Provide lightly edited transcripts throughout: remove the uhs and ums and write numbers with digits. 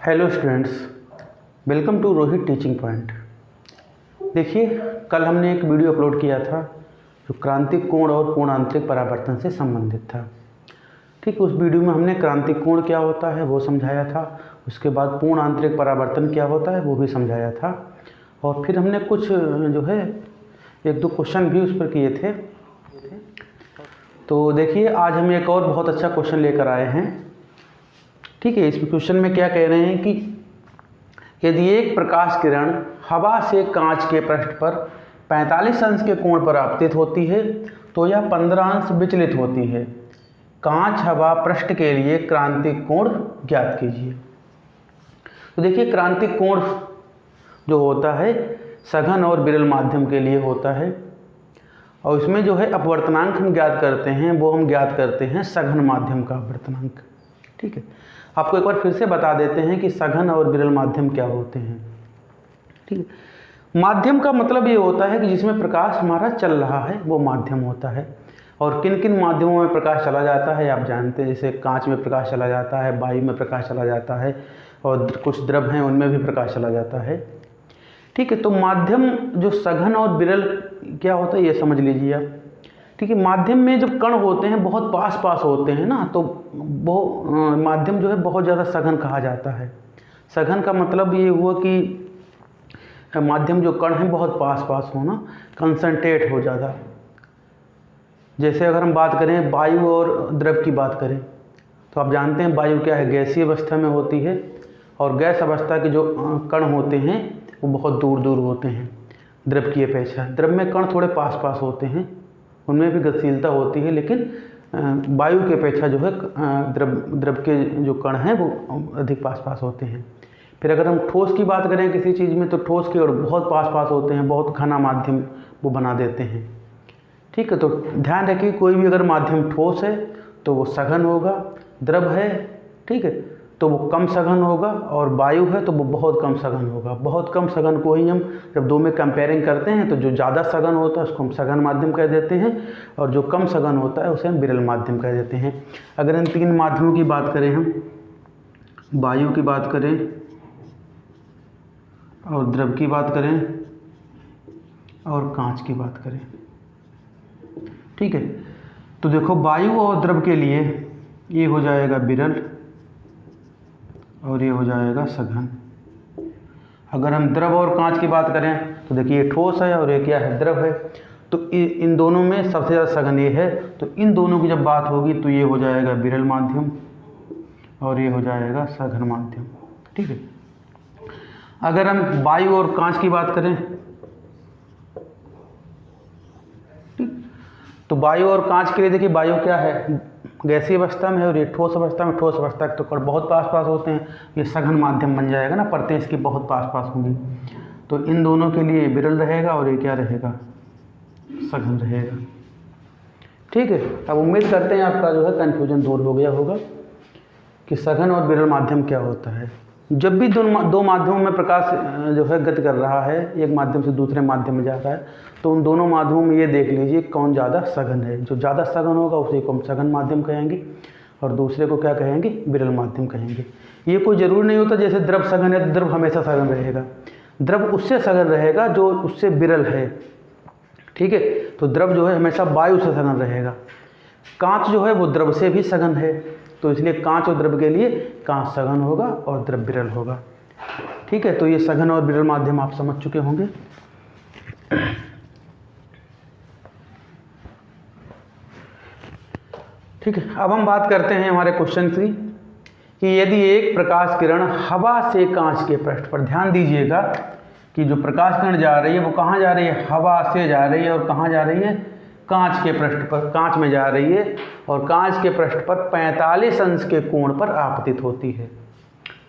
Hello students, welcome to Rohit teaching point. देखिए, कल हमने एक वीडियो अपलोड किया था जो क्रांतिक कोण और पूर्ण आंतरिक परावर्तन से संबंधित था। ठीक, उस वीडियो में हमने क्रांतिक कोण क्या होता है वो समझाया था, उसके बाद पूर्ण आंतरिक परावर्तन क्या होता है वो भी समझाया था, और फिर हमने कुछ जो है एक दो क्वेश्चन भी उस पर किए थे। तो देखिए, आज हम एक और बहुत अच्छा क्वेश्चन लेकर आए हैं। ठीक है, इस क्वेश्चन में क्या कह रहे हैं कि यदि एक प्रकाश किरण हवा से कांच के पृष्ठ पर 45 अंश के कोण पर आपतित होती है तो यह 15 अंश विचलित होती है। कांच हवा पृष्ठ के लिए क्रांतिक कोण ज्ञात कीजिए। तो देखिए, क्रांतिक कोण जो होता है सघन और विरल माध्यम के लिए होता है, और इसमें जो है अपवर्तनांक हम ज्ञात करते हैं, वो हम ज्ञात करते हैं सघन माध्यम का अपवर्तनांक। ठीक है, आपको एक बार फिर से बता देते हैं कि सघन और विरल माध्यम क्या होते हैं। ठीक है, माध्यम का मतलब ये होता है कि जिसमें प्रकाश हमारा चल रहा है वो माध्यम होता है। और किन किन माध्यमों में प्रकाश चला जाता है आप जानते हैं, जैसे कांच में प्रकाश चला जाता है, वायु में प्रकाश चला जाता है, और कुछ द्रव हैं उनमें भी प्रकाश चला जाता है। ठीक है, तो माध्यम जो सघन और विरल क्या होता है ये समझ लीजिए आप। ठीक है, माध्यम में जो कण होते हैं बहुत पास पास होते हैं ना, तो वो माध्यम जो है बहुत ज़्यादा सघन कहा जाता है। सघन का मतलब ये हुआ कि माध्यम जो कण हैं बहुत पास पास होना, कंसंट्रेट हो ज़्यादा। जैसे अगर हम बात करें वायु और द्रव की बात करें तो आप जानते हैं वायु क्या है, गैसीय अवस्था में होती है, और गैस अवस्था के जो कण होते हैं वो बहुत दूर दूर होते हैं द्रव की अपेक्षा। द्रव में कण थोड़े पास पास होते हैं, उनमें भी गतिशीलता होती है, लेकिन वायु की अपेक्षा जो है द्रव के जो कण हैं वो अधिक पास पास होते हैं। फिर अगर हम ठोस की बात करें किसी चीज़ में, तो ठोस के और बहुत पास पास होते हैं, बहुत घना माध्यम वो बना देते हैं। ठीक है, तो ध्यान रखिए, कोई भी अगर माध्यम ठोस है तो वो सघन होगा, द्रव है ठीक है तो वो कम सघन होगा, और वायु है तो वो बहुत कम सघन होगा। बहुत कम सघन को ही हम जब दो में कंपेयरिंग करते हैं तो जो ज़्यादा सघन होता है उसको हम सघन माध्यम कह देते हैं, और जो कम सघन होता है उसे हम विरल माध्यम कह देते हैं। अगर इन तीन माध्यमों की बात करें, हम वायु की बात करें और द्रव की बात करें और कांच की बात करें, ठीक है, तो देखो वायु और द्रव के लिए ये हो जाएगा विरल और ये हो जाएगा सघन। अगर हम द्रव और कांच की बात करें तो देखिए ये ठोस है और ये क्या है, द्रव है, तो इन दोनों में सबसे ज़्यादा सघन ये है, तो इन दोनों की जब बात होगी तो ये हो जाएगा विरल माध्यम और ये हो जाएगा सघन माध्यम। ठीक है, अगर हम वायु और कांच की बात करें, ठीक, तो वायु और कांच के लिए देखिए वायु क्या है, गैसीय अवस्था में है, और ये ठोस अवस्था में। ठोस अवस्था के तो कण बहुत पास पास होते हैं, ये सघन माध्यम बन जाएगा ना, परतें इसकी बहुत पास पास होंगी, तो इन दोनों के लिए विरल रहेगा और ये क्या रहेगा, सघन रहेगा। ठीक है, अब उम्मीद करते हैं आपका जो है कन्फ्यूजन दूर हो गया होगा कि सघन और विरल माध्यम क्या होता है। जब भी दो माध्यमों में प्रकाश जो है गति कर रहा है, एक माध्यम से दूसरे माध्यम में जा रहा है, तो उन दोनों माध्यमों में ये देख लीजिए कौन ज़्यादा सघन है। जो ज़्यादा सघन होगा उसे को हम सघन माध्यम कहेंगे, और दूसरे को क्या कहेंगे, विरल माध्यम कहेंगे। ये कोई ज़रूरी नहीं होता जैसे द्रव सघन है तो द्रव हमेशा सघन रहेगा, द्रव उससे सघन रहेगा जो उससे विरल है। ठीक है, तो द्रव जो है हमेशा वायु से सघन रहेगा। कांच जो है वो द्रव से भी सघन है, तो इसलिए कांच और द्रव के लिए कांच सघन होगा और द्रव विरल होगा। ठीक है, तो ये सघन और विरल माध्यम आप समझ चुके होंगे। ठीक है, अब हम बात करते हैं हमारे क्वेश्चन की कि यदि एक प्रकाश किरण हवा से कांच के पृष्ठ पर, ध्यान दीजिएगा कि जो प्रकाश किरण जा रही है वो कहाँ जा रही है, हवा से जा रही है, और कहाँ जा रही है, कांच के पृष्ठ पर, कांच में जा रही है, और कांच के पृष्ठ पर 45 अंश के कोण पर आपतित होती है,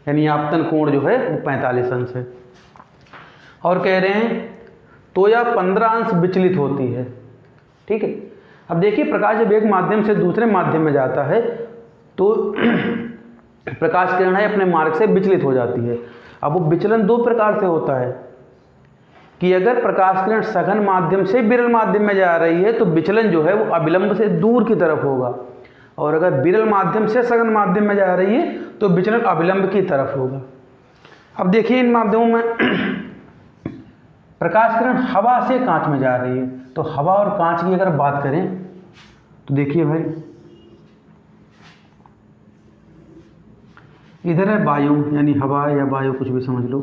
यानी आपतन कोण जो है वो 45 अंश है। और कह रहे हैं तो यह 15 अंश विचलित होती है। ठीक है, अब देखिए प्रकाश जब एक माध्यम से दूसरे माध्यम में जाता है तो प्रकाश किरण है अपने मार्ग से विचलित हो जाती है। अब वो विचलन दो प्रकार से होता है कि अगर प्रकाश किरण सघन माध्यम से विरल माध्यम में जा रही है तो विचलन जो है वो अविलंब से दूर की तरफ होगा, और अगर विरल माध्यम से सघन माध्यम में जा रही है तो विचलन अविलंब की तरफ होगा। अब देखिए इन माध्यमों में प्रकाश किरण हवा से कांच में जा रही है, तो हवा और कांच की अगर बात करें तो देखिए भाई, इधर है वायु यानी हवा या वायु कुछ भी समझ लो,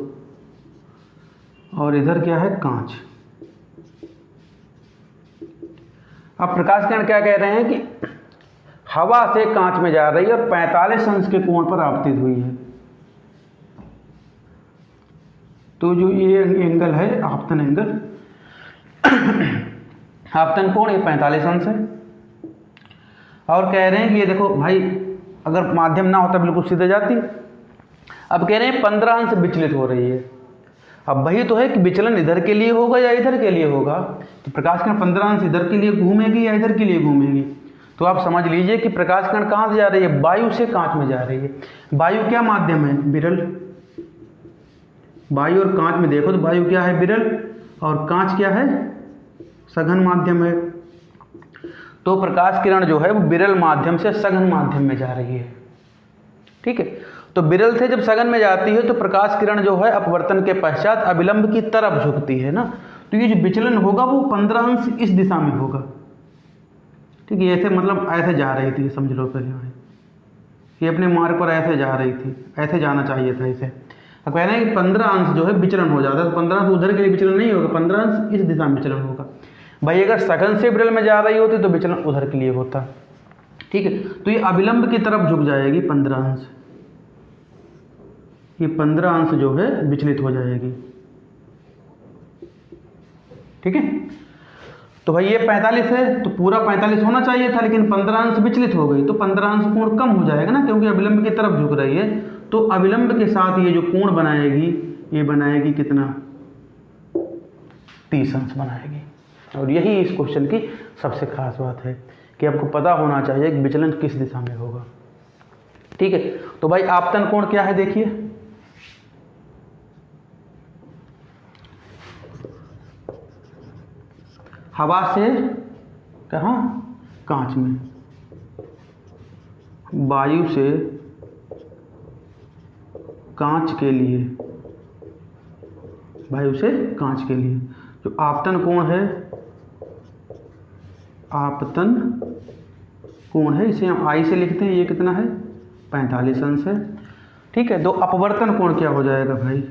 और इधर क्या है कांच। अब प्रकाश किरण क्या कह रहे हैं कि हवा से कांच में जा रही है और 45 अंश के कोण पर आपतित हुई है। तो जो ये एंगल है आपतन एंगल, आपतन कोण ये 45 अंश है। और कह रहे हैं कि ये देखो भाई, अगर माध्यम ना होता बिल्कुल सीधे जाती। अब कह रहे हैं 15 अंश विचलित हो रही है। अब वही तो है कि विचलन इधर के लिए होगा या इधर के लिए होगा, तो प्रकाश किरण 15 अंश इधर के लिए घूमेगी या इधर के लिए घूमेगी। तो आप समझ लीजिए कि प्रकाश किरण कहाँ से जा रही है, वायु से कांच में जा रही है। वायु क्या माध्यम है, विरल। वायु और कांच में देखो तो वायु क्या है, विरल, और कांच क्या है, सघन माध्यम है। तो प्रकाश किरण जो है वो विरल माध्यम से सघन माध्यम में जा रही है। ठीक है, तो विरल से जब सघन में जाती है तो प्रकाश किरण जो है अपवर्तन के पश्चात अविलंब की तरफ झुकती है ना। तो ये जो विचलन होगा वो 15 अंश इस दिशा में होगा। ठीक है, ऐसे मतलब ऐसे जा रही थी, समझ लो पहले भाई, ये अपने मार्ग पर ऐसे जा रही थी, ऐसे जाना चाहिए था इसे। अब कह रहे हैं कि 15 अंश जो है विचलन हो जाता है, तो 15 अंश उधर के लिए विचलन नहीं होगा, 15 अंश इस दिशा में विचलन होगा। भाई अगर सघन से विरल में जा रही होती तो विचलन उधर के लिए होता। ठीक है, तो ये अविलंब की तरफ झुक जाएगी 15 अंश, ये 15 अंश जो है विचलित हो जाएगी। ठीक है, तो भाई ये 45 है तो पूरा 45 होना चाहिए था, लेकिन 15 अंश विचलित हो गई, तो 15 अंश कोण कम हो जाएगा ना, क्योंकि अविलंब की तरफ झुक रही है। तो अविलंब के साथ ये जो कोण बनाएगी, ये बनाएगी कितना, 30 अंश बनाएगी। और यही इस क्वेश्चन की सबसे खास बात है कि आपको पता होना चाहिए कि विचलन किस दिशा में होगा। ठीक है, तो भाई आपतन कोण क्या है, देखिए हवा से कहाँ, कांच में, वायु से कांच के लिए, वायु से कांच के लिए जो आपतन कोण है, आपतन कोण है, इसे हम आई से लिखते हैं, ये कितना है, 45 अंश है। ठीक है, तो अपवर्तन कोण क्या हो जाएगा भाई,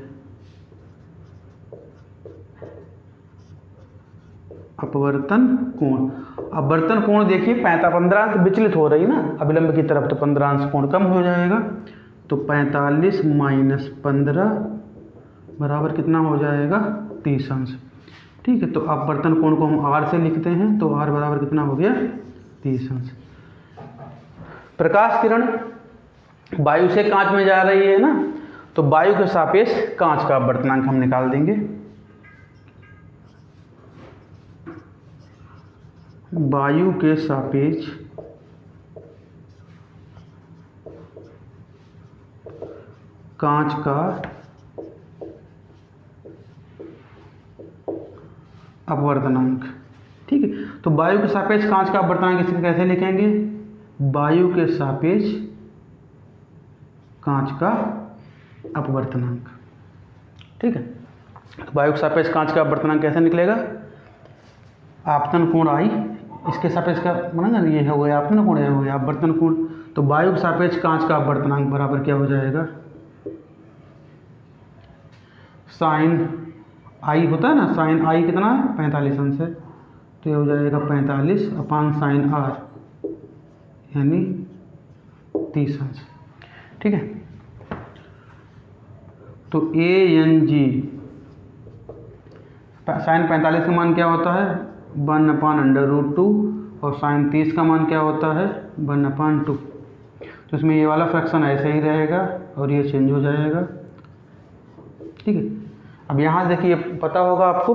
अपवर्तन कोण, अपवर्तन कोण देखिए 15 अंश विचलित हो रही ना अविलंब की तरफ, तो 15 अंश कोण कम हो जाएगा। तो 45 माइनस 15 बराबर कितना हो जाएगा, 30 अंश। ठीक है, तो अपवर्तन कोण को हम आर से लिखते हैं, तो आर बराबर कितना हो गया, 30 अंश। प्रकाश किरण वायु से कांच में जा रही है ना, तो वायु के सापेक्ष कांच का अपवर्तनांक हम निकाल देंगे। वायु के सापेक्ष कांच का अपवर्तनांक। ठीक है, तो वायु के सापेक्ष कांच का अपवर्तनांक इसको कैसे लिखेंगे, वायु के सापेक्ष कांच का अपवर्तनांक। ठीक है, तो वायु के सापेक्ष कांच का अपवर्तनांक कैसे निकलेगा, आपतन कोण आई, इसके सापेक्ष का माना ना, ये हो गया आपतन कोण, ये हो गया अपवर्तन कोण। तो वायु के सापेक्ष कांच का अपवर्तनांक बराबर क्या हो जाएगा, साइन आई होता है ना, साइन आई कितना है, 45 अंश है, तो ये हो जाएगा 45 अपान साइन आर यानी 30 अंश। ठीक है, तो ए एन जी साइन 45 का मान क्या होता है, 1/√2, और साइन 30 का मान क्या होता है, 1/2। तो इसमें ये वाला फ्रैक्शन ऐसे ही रहेगा और ये चेंज हो जाएगा। ठीक है, अब यहाँ देखिए पता होगा आपको,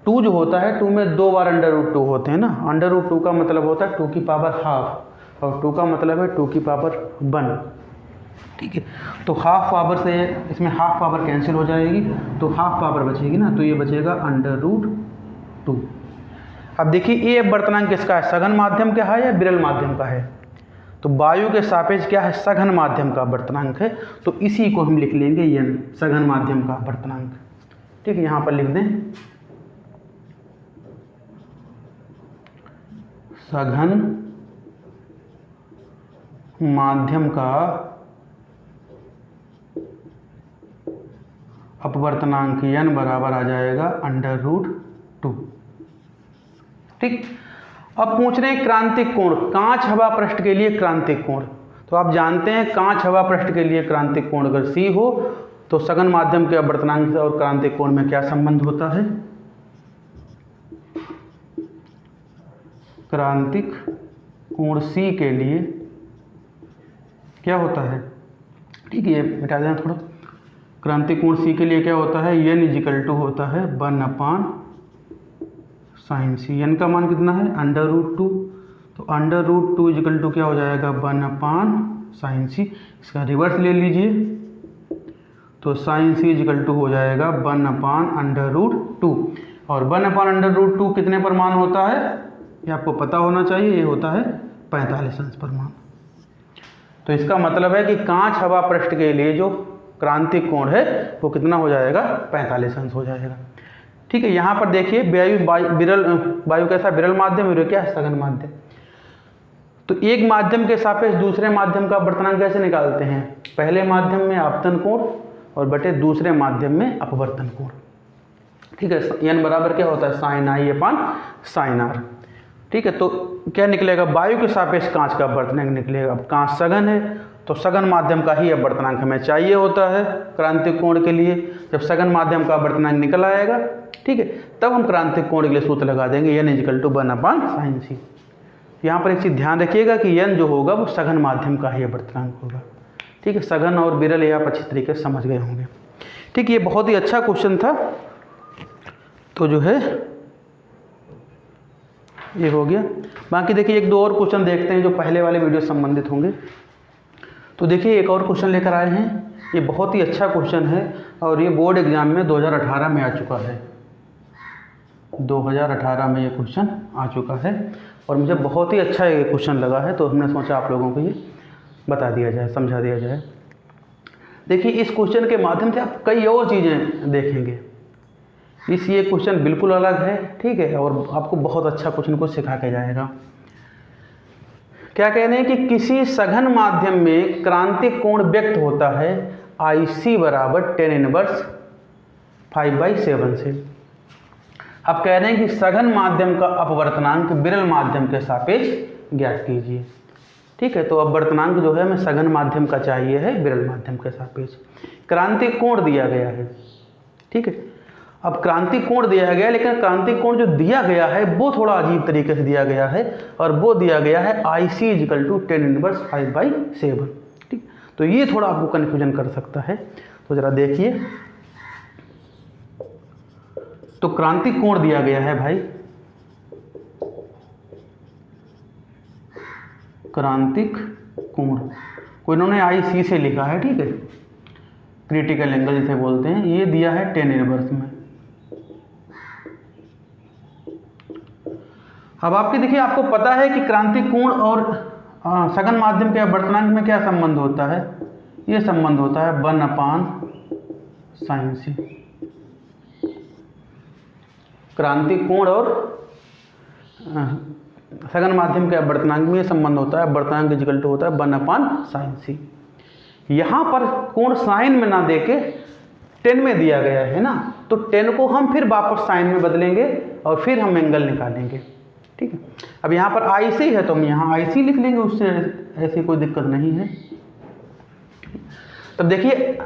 2 जो होता है 2 में 2 बार √2 होते हैं ना, √2 का मतलब होता है 2 की पावर हाफ, और 2 का मतलब है 2 की पावर 1। ठीक है, तो हाफ पावर से इसमें हाफ पावर कैंसिल हो जाएगी, तो हाफ पावर बचेगी ना, तो ये बचेगा √2। अब देखिए ये अपवर्तनांक किसका है, सघन माध्यम का है या विरल माध्यम का है, तो वायु के सापेक्ष क्या है, सघन माध्यम का अपवर्तनांक है, तो इसी को हम लिख लेंगे n, सघन माध्यम का अपवर्तनांक। ठीक है, यहाँ पर लिख दें सघन माध्यम का अपवर्तनांक n बराबर आ जाएगा √2। ठीक, अब पूछ रहे हैं क्रांतिक कोण, कांच हवा पृष्ठ के लिए क्रांतिक कोण। तो आप जानते हैं कांच हवा पृष्ठ के लिए क्रांतिक कोण अगर c हो तो सघन माध्यम के अपवर्तनांक और क्रांतिक कोण में क्या संबंध होता है, क्रांतिक कोण c के लिए क्या होता है। ठीक है, ये मिटा देना थोड़ा। क्रांतिक कोण c के लिए क्या होता है, n = होता है 1/sin c। n का मान कितना है, √2, तो √2 = क्या हो जाएगा 1/sin c। इसका रिवर्स ले लीजिए तो sin c = हो जाएगा 1/√2, और 1/√2 कितने पर मान होता है ये आपको पता होना चाहिए, ये होता है 45 अंश पर मान। तो इसका मतलब है कि कांच हवा पृष्ठ के लिए जो क्रांतिक कोण है वो कितना हो जाएगा, 45 अंश हो जाएगा। ठीक है, यहाँ पर देखिए वायु कैसा, विरल माध्यम, और क्या है, सघन माध्यम। तो एक माध्यम के सापेक्ष दूसरे माध्यम का अपवर्तनांक कैसे निकालते हैं, पहले माध्यम में आपतन कोण और बटे दूसरे माध्यम में अपवर्तन कोण। ठीक है, n बराबर क्या होता है, sin i/sin r। ठीक है, तो क्या निकलेगा, वायु के सापेक्ष कांच का अपवर्तनांक निकलेगा। अब कांच सघन है तो सघन माध्यम का ही अपवर्तनांक हमें चाहिए होता है क्रांतिक कोण के लिए। जब सघन माध्यम का अपवर्तनांक निकल आएगा, ठीक है, तब हम क्रांतिक कोण के लिए सूत्र लगा देंगे n = 1/sin c। यहाँ पर एक चीज़ ध्यान रखिएगा कि n जो होगा वो सघन माध्यम का ही अपवर्तनांक होगा। ठीक है, सघन और विरल ये आप अच्छी तरीके से समझ गए होंगे। ठीक, ये बहुत ही अच्छा क्वेश्चन था। तो जो है ये हो गया। बाकी देखिए एक दो और क्वेश्चन देखते हैं जो पहले वाले वीडियो से संबंधित होंगे। तो देखिए एक और क्वेश्चन लेकर आए हैं, ये बहुत ही अच्छा क्वेश्चन है और ये बोर्ड एग्जाम में 2018 में आ चुका है। 2018 में ये क्वेश्चन आ चुका है और मुझे बहुत ही अच्छा ये क्वेश्चन लगा है, तो हमने सोचा आप लोगों को ये बता दिया जाए, समझा दिया जाए। देखिए इस क्वेश्चन के माध्यम से आप कई और चीज़ें देखेंगे। ये क्वेश्चन बिल्कुल अलग है, ठीक है, और आपको बहुत अच्छा क्वेश्चन को सिखा के जाएगा। क्या कह रहे हैं कि किसी सघन माध्यम में क्रांतिक कोण व्यक्त होता है IC = tan 1 5/7 से। अब कह रहे हैं कि सघन माध्यम का अपवर्तनांक विरल माध्यम के सापेक्ष ज्ञात कीजिए। ठीक है, तो अपवर्तनांक जो है हमें सघन माध्यम का चाहिए है विरल माध्यम के सापेक्ष। क्रांतिक कोण दिया गया है। ठीक है, अब क्रांतिक कोण दिया गया है, लेकिन क्रांतिक कोण जो दिया गया है वो थोड़ा अजीब तरीके से दिया गया है और वो दिया गया है IC = tan 1 5/7। ठीक, तो ये थोड़ा आपको कन्फ्यूजन कर सकता है। तो ज़रा देखिए, तो क्रांतिक कोण दिया गया है भाई, क्रांतिक कोण को इन्होंने IC से लिखा है। ठीक है, क्रिटिकल एंगल जिसे बोलते हैं, ये दिया है tan 1 में। अब आपके देखिए आपको पता है कि क्रांतिक कोण और सघन माध्यम के अपवर्तनांक में क्या संबंध होता है, ये संबंध होता है 1/sin c। क्रांतिक कोण और सघन माध्यम के अपवर्तनांक में ये संबंध होता है, अपवर्तनांक = होता है 1/sin c। यहाँ पर कोण साइन में ना देके tan में दिया गया है ना, तो tan को हम फिर वापस साइन में बदलेंगे और फिर हम एंगल निकालेंगे। ठीक है, अब यहाँ पर IC है तो हम यहाँ IC लिख लेंगे, उससे ऐसी कोई दिक्कत नहीं है। तब देखिए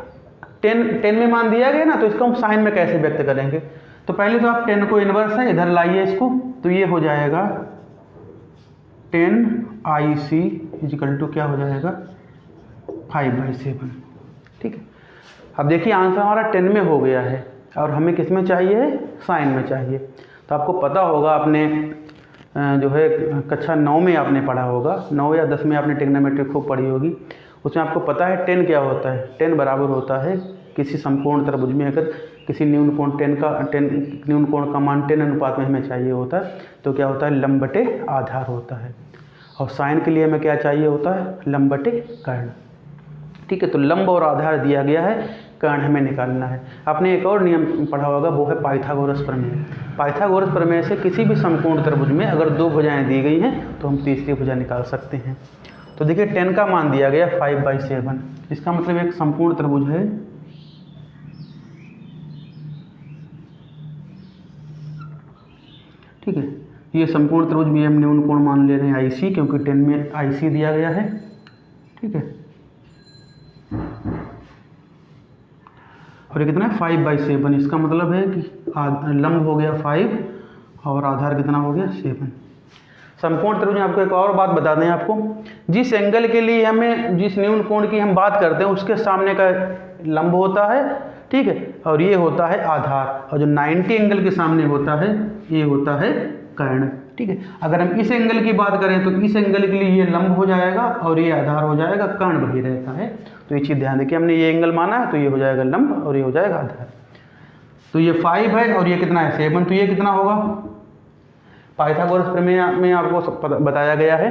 tan में मान दिया गया ना, तो इसको हम साइन में कैसे व्यक्त करेंगे। तो पहले तो आप tan को इन्वर्स है, इधर लाइए इसको, तो ये हो जाएगा tan IC = क्या हो जाएगा 5/7। ठीक है, अब देखिए आंसर हमारा tan में हो गया है और हमें किस में चाहिए, साइन में चाहिए। तो आपको पता होगा, आपने जो है कक्षा 9 में आपने पढ़ा होगा, 9 या 10 में आपने ट्रिग्नोमेट्री खूब पढ़ी होगी। उसमें आपको पता है tan क्या होता है। tan बराबर होता है किसी समकोण त्रिभुज में अगर किसी न्यून कोण न्यून कोण का मान tan अनुपात में हमें चाहिए होता है तो क्या होता है, लंब बटे आधार होता है। और साइन के लिए हमें क्या चाहिए होता है, लंब बटे कर्ण। ठीक है, तो लंब और आधार दिया गया है, कर्ण हमें निकालना है। आपने एक और नियम पढ़ा होगा, वो है पाइथागोरस प्रमेय। पाइथागोरस प्रमेय से किसी भी समकोण त्रिभुज में अगर 2 भुजाएं दी गई हैं तो हम तीसरी भुजा निकाल सकते हैं। तो देखिए 10 का मान दिया गया 5/7, इसका मतलब एक समपूर्ण त्रिभुज है, ठीक है। ये समकोण त्रिभुज में हम न्यून कोण मान ले रहे हैं IC, क्योंकि 10 में IC दिया गया है, ठीक है। और ये कितना है 5/7, इसका मतलब है कि लंब हो गया 5 और आधार कितना हो गया 7। समकोण त्रिभुज में आपको एक और बात बता दें, आपको जिस एंगल के लिए हमें, जिस न्यून कोण की हम बात करते हैं उसके सामने का लंब होता है, ठीक है, और ये होता है आधार, और जो 90 एंगल के सामने होता है ये होता है कर्ण, ठीक है। अगर हम इस एंगल की बात करें तो इस एंगल के लिए ये लंब हो जाएगा और ये आधार हो जाएगा, कर्ण वही रहता है। तो ये चीज़ ध्यान देखिए, हमने ये एंगल माना है तो ये हो जाएगा लंब और ये हो जाएगा आधार। तो ये 5 है और ये कितना है 7, तो ये कितना होगा, पाइथागोरस प्रमेय में आपको बताया गया है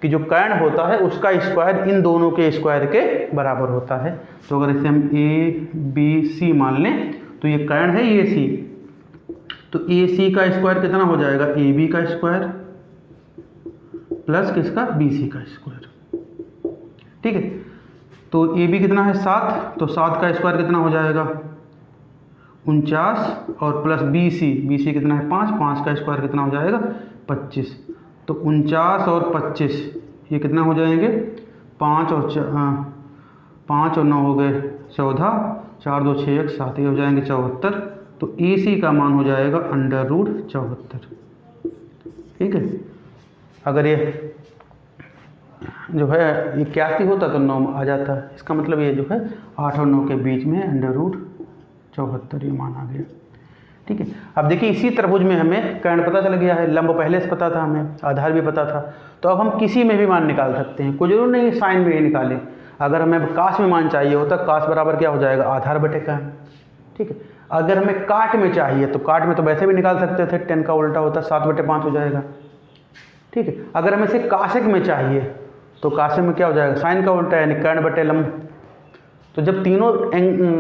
कि जो कर्ण होता है उसका स्क्वायर इन दोनों के स्क्वायर के बराबर होता है। तो अगर इसे हम ABC मान लें तो ये कर्ण है AC, तो AC का स्क्वायर कितना हो जाएगा, AB का स्क्वायर प्लस किसका, BC का स्क्वायर, ठीक है। तो AB कितना है 7, तो 7 का स्क्वायर कितना हो जाएगा 49, और प्लस BC कितना है 5 का स्क्वायर कितना हो जाएगा 25। तो 49 और 25 ये कितना हो जाएंगे 5 और 9 हो गए 14, 4 2 6 1 7, ये हो जाएंगे 74। तो AC का मान हो जाएगा √74, ठीक है। अगर ये जो है 81 होता तो 9 आ जाता, इसका मतलब ये जो है 8 और 9 के बीच में √74 ये मान आ गया, ठीक है। अब देखिए इसी त्रिभुज में हमें कर्ण पता चल गया है, लंब पहले से पता था हमें, आधार भी पता था, तो अब हम किसी में भी मान निकाल सकते हैं, कोई जरूर नहीं साइन में ही निकालें। अगर हमें काश में मान चाहिए होता, काश बराबर क्या हो जाएगा आधार बटे कर्ण, ठीक है। अगर हमें काट में चाहिए तो काट में तो वैसे भी निकाल सकते थे, 10 का उल्टा होता 7/5 हो जाएगा, ठीक है। अगर हमें इसे काशिक में चाहिए तो काशिक में क्या हो जाएगा, साइन का उल्टा यानी कर्ण बटे लंब। तो जब तीनों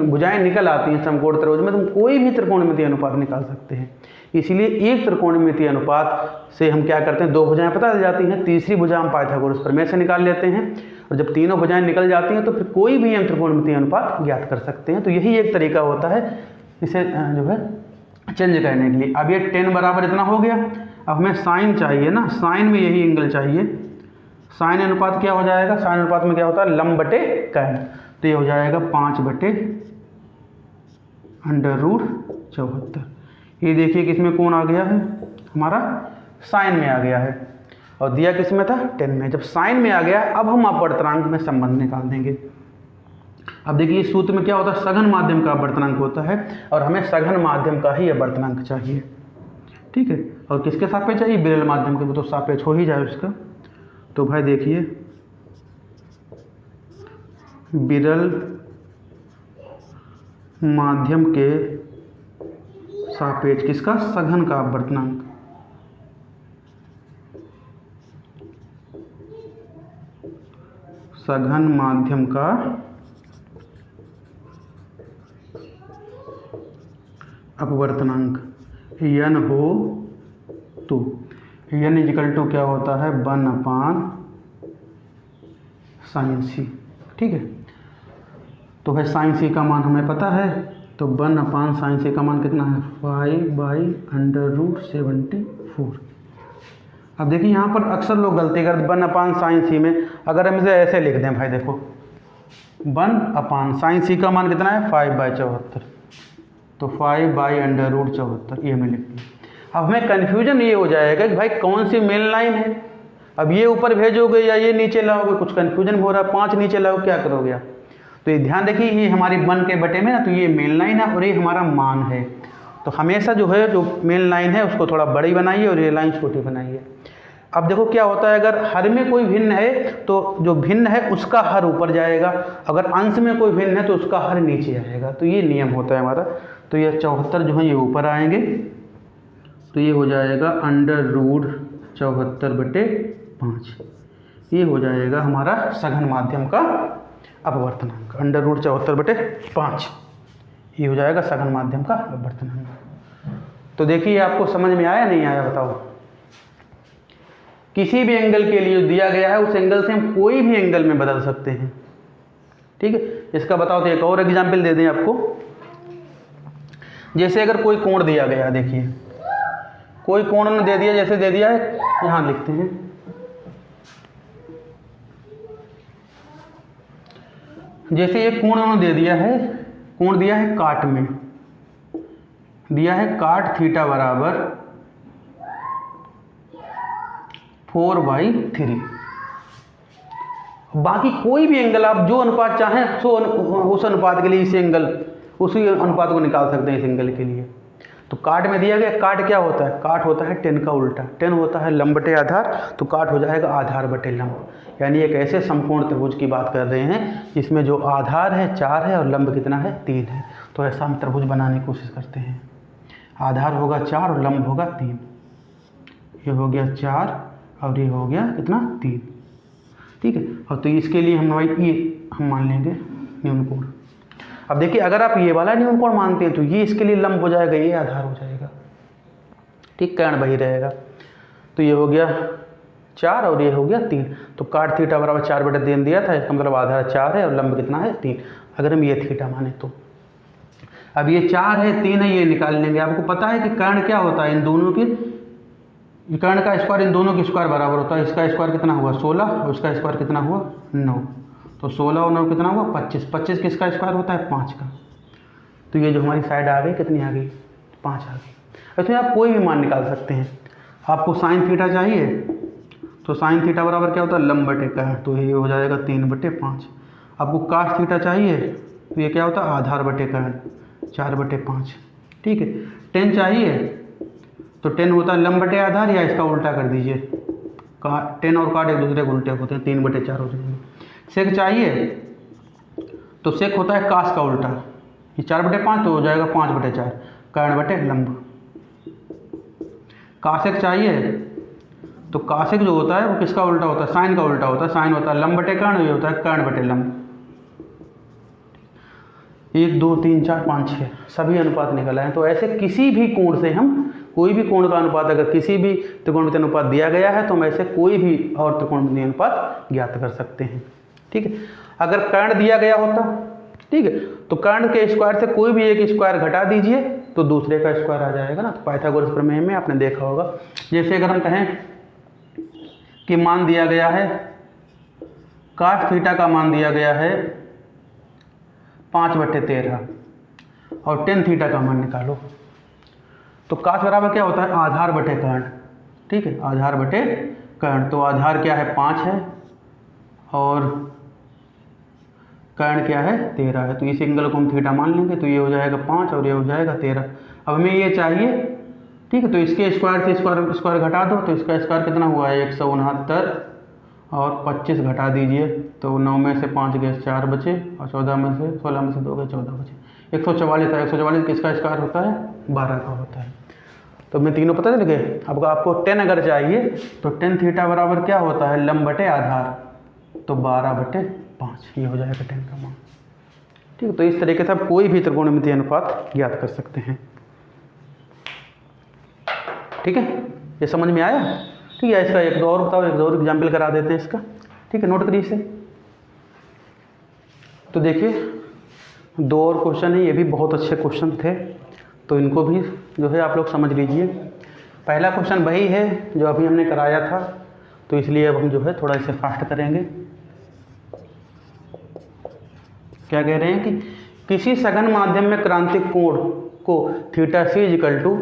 भुजाएं निकल आती हैं समकोण त्रिभुज में तो हम कोई भी त्रिकोणमितीय अनुपात निकाल सकते हैं। इसलिए एक त्रिकोणमितीय अनुपात से हम क्या करते हैं, 2 भुजाएं पता चल जाती हैं, तीसरी भुजा हम पाइथागोरस प्रमेय से निकाल लेते हैं, और जब तीनों भुजाएं निकल जाती हैं तो फिर कोई भी हम त्रिकोणमितीय अनुपात ज्ञात कर सकते हैं। तो यही एक तरीका होता है इसे जो है चेंज करने के लिए। अब ये 10 बराबर इतना हो गया, अब हमें साइन चाहिए ना, साइन में यही एंगल चाहिए, साइन अनुपात क्या हो जाएगा, साइन अनुपात में क्या होता है लंब बटे कर्ण, तो ये हो जाएगा 5/√74। ये देखिए किसमें कोण आ गया है, हमारा साइन में आ गया है, और दिया किस में था 10 में। जब साइन में आ गया अब हम अपवर्तनांक में संबंध निकाल देंगे। अब देखिए इस सूत्र में क्या होता है, सघन माध्यम का अपवर्तनांक होता है, और हमें सघन माध्यम का ही अपवर्तनांक चाहिए, ठीक है। और किसके सापेक्ष चाहिए, विरल माध्यम के, वो तो सापेक्ष हो ही जाए उसका। तो भाई देखिए विरल माध्यम के सापेक्ष किसका, सघन का अपवर्तनांक, सघन माध्यम का अपवर्तनांक n हो तो n = क्या होता है 1/sin c, ठीक है। तो भाई sin c का मान हमें पता है, तो 1/sin c का मान कितना है 5/√74। अब देखिए यहाँ पर अक्सर लोग गलती करते 1/sin c में, अगर हम इसे ऐसे लिख दें भाई, देखो 1/sin c का मान कितना है 5/74, तो 5/√74 ये हमें लिखना है। अब हमें कन्फ्यूजन ये हो जाएगा कि भाई कौन सी मेन लाइन है, अब ये ऊपर भेजोगे या ये नीचे लाओगे, कुछ कन्फ्यूजन हो रहा है, 5 नीचे लाओगे क्या करोगे आप। तो ये ध्यान रखिए ये हमारी 1 के बटे में ना, तो ये मेन लाइन है और ये हमारा मान है, तो हमेशा जो है जो मेन लाइन है उसको थोड़ा बड़ी बनाइए और ये लाइन छोटी बनाइए। अब देखो क्या होता है, अगर हर में कोई भिन्न है तो जो भिन्न है उसका हर ऊपर जाएगा, अगर अंश में कोई भिन्न है तो उसका हर नीचे आएगा, तो ये नियम होता है हमारा। तो ये 74 जो है ये ऊपर आएंगे, तो ये हो जाएगा √74/5, ये हो जाएगा हमारा सघन माध्यम का अपवर्तनांक √74/5। ये हो जाएगा सघन माध्यम का अपवर्तनांक। तो देखिए आपको समझ में आया नहीं आया बताओ। किसी भी एंगल के लिए दिया गया है उस एंगल से हम कोई भी एंगल में बदल सकते हैं। ठीक है, इसका बताओ तो एक और एग्जाम्पल दे दें आपको। जैसे अगर कोई कोण दिया गया, देखिए कोई कोण ने दे दिया, जैसे दे दिया है, यहां लिखते हैं जैसे एक कोण उन्होंने दे दिया है, कोण दिया है काट में, दिया है काट थीटा बराबर 4/3। बाकी कोई भी एंगल आप जो अनुपात चाहें सो उस अनुपात के लिए इस एंगल उसी अनुपात को निकाल सकते हैं इस एंगल के लिए। तो काट में दिया गया, काट क्या होता है? काट होता है टेन का उल्टा, टेन होता है लंब बटे आधार, तो काट हो जाएगा आधार बटे लंब। यानी एक ऐसे समकोण त्रिभुज की बात कर रहे हैं जिसमें जो आधार है 4 है और लंब कितना है 3 है। तो ऐसा हम त्रिभुज बनाने की कोशिश करते हैं। आधार होगा 4 और लंब होगा 3। ये हो गया 4 और ये हो गया कितना 3। ठीक है, और तो इसके लिए हम मान लेंगे न्यून कोण। अब देखिए अगर आप ये वाला न्यून कोण मानते हैं तो ये इसके लिए लंब हो जाएगा, ये आधार हो जाएगा। ठीक, कर्ण वही रहेगा। तो ये हो गया 4 और ये हो गया 3। तो काट थीटा बराबर 4/3 दिया था, इसका मतलब आधार 4 है और लंब कितना है 3। अगर हम ये थीटा माने तो अब ये 4 है 3 है, ये निकाल लेंगे। आपको पता है कि कर्ण क्या होता है, इन दोनों के कर्ण का स्क्वायर इन दोनों के स्क्वायर बराबर होता है। इसका स्क्वायर कितना हुआ 16 और इसका स्क्वायर कितना हुआ 9। तो 16 और 9 कितना हुआ 25। 25 किसका स्क्वायर होता है 5 का। तो ये जो हमारी साइड आ गई कितनी आ गई 5 आ गई। इसमें आप कोई भी मान निकाल सकते हैं। आपको साइन थीटा चाहिए तो साइन थीटा बराबर क्या होता है लंब बटे कर्ण, तो ये हो जाएगा 3/5। आपको काट थीटा चाहिए तो ये क्या होता है आधार बटे कर्ण 4/5। ठीक है, टेन चाहिए तो 10 होता है लंब बटे आधार, या इसका उल्टा कर दीजिए, 10 और काट एक दूसरे के उल्टे होते हैं, 3/4 हो जाएंगे। सेक चाहिए तो सेक होता है कास का उल्टा, ये 4/5 तो हो जाएगा 5/4 कर्ण बटे लंब। कासेक चाहिए तो कासेक जो होता है वो किसका उल्टा होता है साइन का उल्टा होता है, साइन होता है लंब बटे कर्ण, ये होता है कर्ण बटे लंब। 1 2 3 4 5 6 सभी अनुपात निकल आए। तो ऐसे किसी भी कोण से हम कोई भी कोण का अनुपात अगर किसी भी त्रिकोणमितीय अनुपात दिया गया है तो हम ऐसे कोई भी और त्रिकोणमितीय अनुपात ज्ञात कर सकते हैं। ठीक है, अगर कर्ण दिया गया होता, ठीक है, तो कर्ण के स्क्वायर से कोई भी एक स्क्वायर घटा दीजिए तो दूसरे का स्क्वायर आ जाएगा ना। तो पाइथागोरस प्रमेय में आपने देखा होगा, जैसे अगर हम कहें कि मान दिया गया है काट थीटा का मान दिया गया है 5/13 और टेन थीटा का मान निकालो, तो काट बराबर क्या होता है आधार बटे कर्ण। ठीक है, आधार बटे कर्ण, तो आधार क्या है 5 है और कर्ण क्या है 13 है। तो इस एंगल को हम थीटा मान लेंगे, तो ये हो जाएगा 5 और ये हो जाएगा 13। अब हमें ये चाहिए, ठीक है, तो इसके स्क्वायर से स्क्वायर घटा दो, तो इसका स्क्वायर कितना हुआ है 169 और 25 घटा दीजिए, तो 9 में से 5 गए 4 बचे और 16 में से 2 गए 14 बचे। 144 है, 144 किसका स्क्वायर होता है 12 का होता है। तो मैं तीनों पता चल गए। अब आपको 10 अगर चाहिए तो 10 थीटा बराबर क्या होता है लंब बटे आधार, तो 12/5 ये हो जाएगा 10 का मान। ठीक है, तो इस तरीके से आप कोई भी त्रिकोणमितीय अनुपात ज्ञात कर सकते हैं। ठीक है, ये समझ में आया। ठीक है, इसका एक दो और बताओ, एक दो और एग्जाम्पल करा देते हैं इसका। ठीक है, नोट करिए इसे। तो देखिए 2 और क्वेश्चन है, ये भी बहुत अच्छे क्वेश्चन थे, तो इनको भी जो है आप लोग समझ लीजिए। पहला क्वेश्चन वही है जो अभी हमने कराया था, तो इसलिए अब हम जो है थोड़ा इसे फास्ट करेंगे। क्या कह रहे हैं कि किसी सघन माध्यम में क्रांतिक कोण को थीटा सी इक्वल टू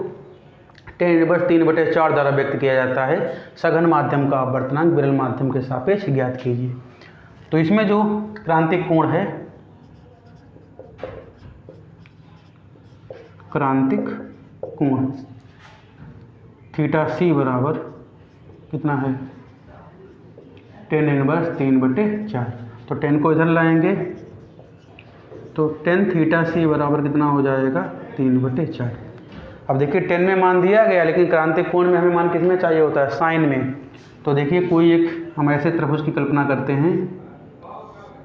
10⁻³ द्वारा व्यक्त किया जाता है। सघन माध्यम का अपवर्तनांक विरल माध्यम के सापेक्ष ज्ञात कीजिए। तो इसमें जो क्रांतिक कोण है, क्रांतिक कोण थीटा सी बराबर कितना है 10⁻³ तो 10 को इधर लाएंगे तो 10 थीटा सी बराबर कितना हो जाएगा 3/4। अब देखिए 10 में मान दिया गया, लेकिन क्रांतिक कोण में हमें मान किस में चाहिए होता है साइन में। तो देखिए कोई एक हम ऐसे त्रिभुज की कल्पना करते हैं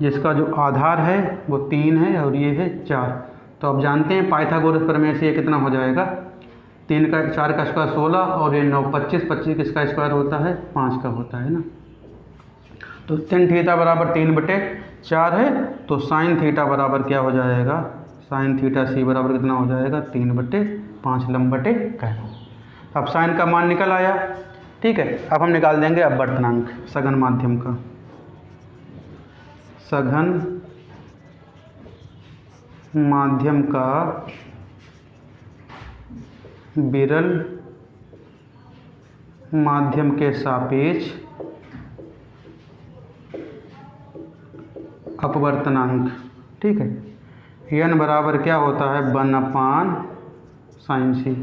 जिसका जो आधार है वो 3 है और ये है 4। तो अब जानते हैं पाइथागोरस प्रमेय से ये कितना हो जाएगा, 3 का 4 का स्क्वायर 16 और ये 9 25, 25 किसका स्क्वायर होता है 5 का होता है ना। तो tan थीटा बराबर 3/4 है, तो साइन थीटा बराबर क्या हो जाएगा, साइन थीटा c बराबर कितना हो जाएगा 3/5 लंब/कैरो। अब साइन का मान निकल आया, ठीक है। अब हम निकाल देंगे अपवर्तनांक सघन माध्यम का, सघन माध्यम का विरल माध्यम के सापेक्ष अपवर्तनांक, ठीक है। n बराबर क्या होता है 1/sin c,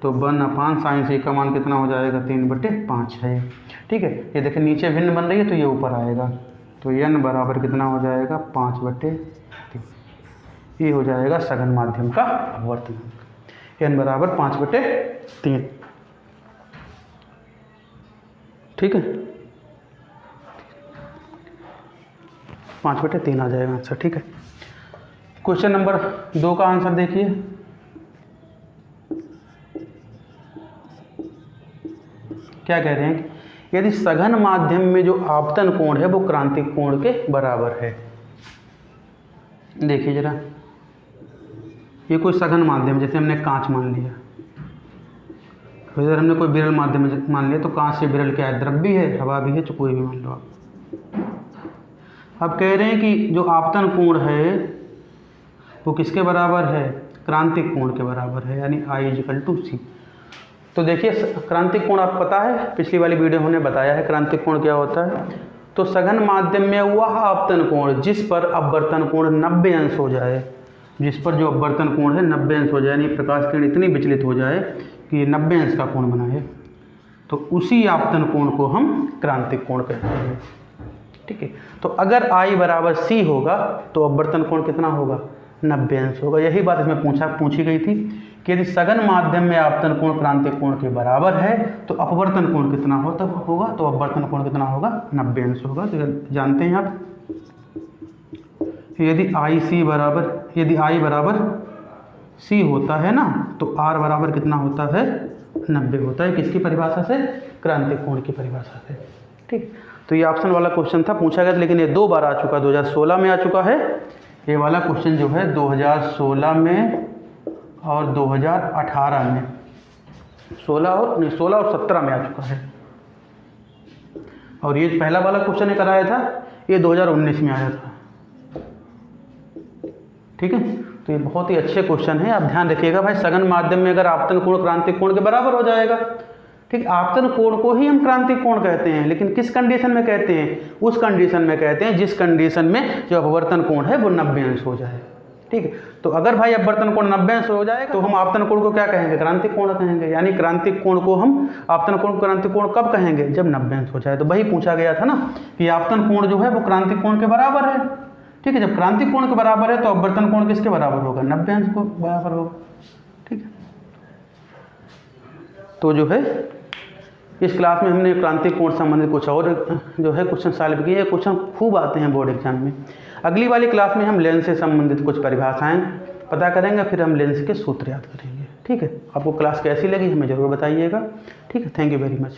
तो 1/sin c का मान कितना हो जाएगा 3/5 है, ठीक है। ये देखिए नीचे भिन्न बन रही है तो ये ऊपर आएगा, तो n बराबर कितना हो जाएगा 5/3, ये हो जाएगा सघन माध्यम का अपवर्तनांक, n बराबर 5/3, ठीक है, 5/3 आ जाएगा आंसर, ठीक है। क्वेश्चन नंबर 2 का आंसर देखिए, क्या कह रहे हैं कि यदि सघन माध्यम में जो आपतन कोण है वो क्रांतिक कोण के बराबर है। देखिए जरा, ये कोई सघन माध्यम, जैसे हमने कांच मान लिया, अगर हमने कोई विरल माध्यम मान लिया, तो कांच से विरल क्या है, द्रव्य है, हवा भी है, तो कोई भी मान लो आप। अब कह रहे हैं कि जो आपतन कोण है वो किसके बराबर है, क्रांतिक कोण के बराबर है, यानी I = C। तो देखिए क्रांतिक कोण आप पता है, पिछली वाली वीडियो हमने बताया है क्रांतिक कोण क्या होता है। तो सघन माध्यम में वह आपतन कोण जिस पर अपवर्तन कोण 90 अंश हो जाए, जिस पर जो अपवर्तन कोण है 90 अंश हो जाए, यानी प्रकाश किरण इतनी विचलित हो जाए कि 90 अंश का कोण बनाए, तो उसी आपतन कोण को हम क्रांतिक कोण कहते हैं, ठीक है। तो अगर I बराबर C होगा तो अपवर्तन कोण कितना होगा 90 अंश होगा। यही बात इसमें पूछी गई थी कि यदि सघन माध्यम में आपतन कोण क्रांतिक कोण के बराबर है तो अपवर्तन कोण कितना होगा, तो अपवर्तन कोण कितना होगा 90 अंश होगा। तो जानते हैं आप, यदि I बराबर C होता है ना, तो R बराबर कितना होता है 90 होता है, किसकी परिभाषा से, क्रांतिक कोण की परिभाषा से, ठीक। तो ये ऑप्शन वाला क्वेश्चन था, पूछा गया, लेकिन ये 2 बार आ चुका, 2016 में आ चुका है ये वाला क्वेश्चन जो है, 2016 में और 2018 में, 16 और 17 में आ चुका है। और ये पहला वाला क्वेश्चन कराया था, ये 2019 में आया था, ठीक है। तो ये बहुत ही अच्छे क्वेश्चन है, आप ध्यान रखिएगा भाई। सघन माध्यम में अगर आपतन कोण क्रांतिक कोण के बराबर हो जाएगा, ठीक, आपतन कोण को ही हम क्रांतिक कोण कहते हैं, लेकिन किस कंडीशन में कहते हैं, उस कंडीशन में कहते हैं जिस कंडीशन में जो अपवर्तन कोण है वो 90 अंश हो जाए, ठीक है। तो अगर भाई अपवर्तन कोण 90 अंश हो जाएगा तो हम आपतन कोण को क्या कहेंगे, क्रांतिक कोण कहेंगे, यानी क्रांतिक कोण को हम आपतन कोण क्रांतिक कोण कब कहेंगे, जब 90 अंश हो जाए। तो वही पूछा गया था ना कि आपतन कोण जो है वो क्रांतिक कोण के बराबर है, ठीक है। जब क्रांतिक कोण के बराबर है तो अपवर्तन कोण किसके बराबर होगा, 90 अंश को बराबर होगा, ठीक है। तो जो है इस क्लास में हमने क्रांतिक कोण संबंधित कुछ और जो है क्वेश्चन सॉल्व किए। क्वेश्चन खूब आते हैं बोर्ड एग्जाम में। अगली वाली क्लास में हम लेंस से संबंधित कुछ परिभाषाएं पता करेंगे, फिर हम लेंस के सूत्र याद करेंगे, ठीक है। आपको क्लास कैसी लगी हमें ज़रूर बताइएगा, ठीक है। Thank you very much.